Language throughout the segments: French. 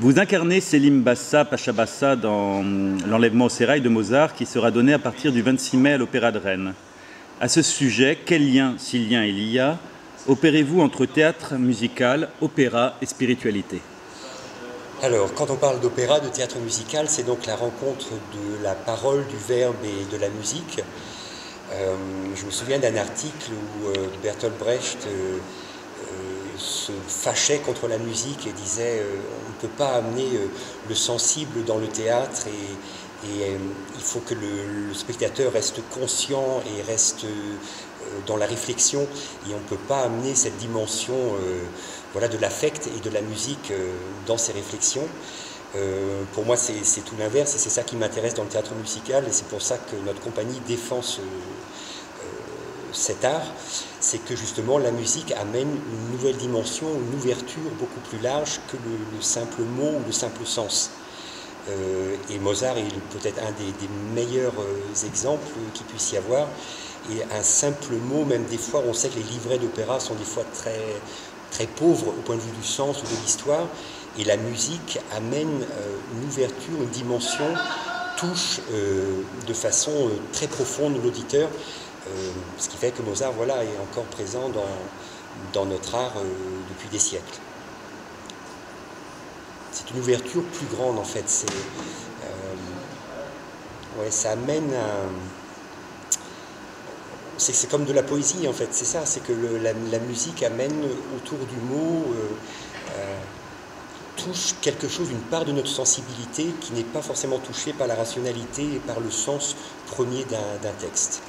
Vous incarnez Selim Bassa, Pacha Bassa, dans l'enlèvement au sérail de Mozart, qui sera donné à partir du 26 mai à l'Opéra de Rennes. À ce sujet, quel lien, si lien il y a, opérez-vous entre théâtre musical, opéra et spiritualité? Alors, quand on parle d'opéra, de théâtre musical, c'est donc la rencontre de la parole, du verbe et de la musique. Je me souviens d'un article où Bertolt Brecht se fâchait contre la musique et disait on ne peut pas amener le sensible dans le théâtre et il faut que le spectateur reste conscient et reste dans la réflexion et on ne peut pas amener cette dimension voilà, de l'affect et de la musique dans ses réflexions. Pour moi c'est tout l'inverse et c'est ça qui m'intéresse dans le théâtre musical et c'est pour ça que notre compagnie défend cet art, c'est que justement la musique amène une nouvelle dimension, une ouverture beaucoup plus large que le simple mot ou le simple sens. Et Mozart est peut-être un des meilleurs exemples qu'il puisse y avoir. Et un simple mot, même des fois, on sait que les livrets d'opéra sont des fois très pauvres au point de vue du sens ou de l'histoire. Et la musique amène une ouverture, une dimension, touche de façon très profonde l'auditeur. Ce qui fait que Mozart voilà, est encore présent dans notre art depuis des siècles. C'est une ouverture plus grande en fait. Ouais, ça amène c'est comme de la poésie en fait, c'est ça, c'est que la musique amène autour du mot, touche quelque chose, une part de notre sensibilité qui n'est pas forcément touchée par la rationalité et par le sens premier d'un texte.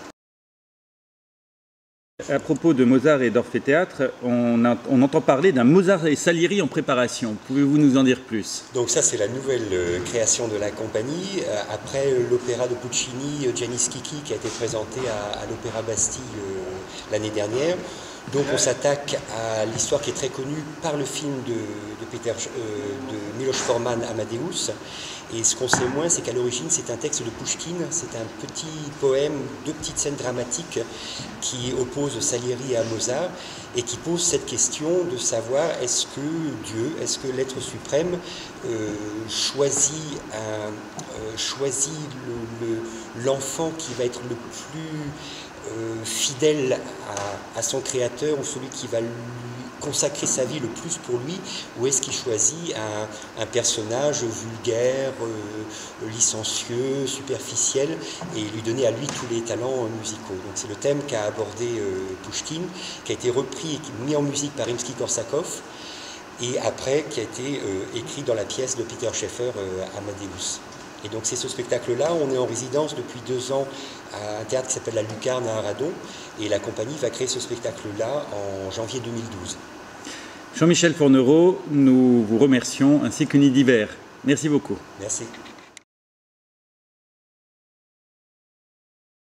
À propos de Mozart et d'Orphée Théâtre, on entend parler d'un Mozart et Salieri en préparation. Pouvez-vous nous en dire plus? Donc ça, c'est la nouvelle création de la compagnie. Après l'opéra de Puccini, Gianni Schicchi, qui a été présenté à l'Opéra Bastille l'année dernière. Donc on s'attaque à l'histoire qui est très connue par le film de Miloš Forman, Amadeus. Et ce qu'on sait moins, c'est qu'à l'origine, c'est un texte de Pouchkine, c'est un petit poème, deux petites scènes dramatiques qui opposent Salieri à Mozart et qui pose cette question de savoir est-ce que Dieu, est-ce que l'être suprême choisit l'enfant qui va être le plus fidèle à son créateur ou celui qui va lui consacrer sa vie le plus pour lui, ou est-ce qu'il choisit un personnage vulgaire, licencieux, superficiel, et lui donner à lui tous les talents musicaux. Donc c'est le thème qu'a abordé Pouchkine, qui a été repris et mis en musique par Rimsky-Korsakov, et après qui a été écrit dans la pièce de Peter Shaffer, Amadeus. Et donc c'est ce spectacle-là, on est en résidence depuis 2 ans à un théâtre qui s'appelle la Lucarne à Arradon, et la compagnie va créer ce spectacle-là en janvier 2012. Jean-Michel Fournereau, nous vous remercions, ainsi qu'Unidiver. Merci beaucoup. Merci.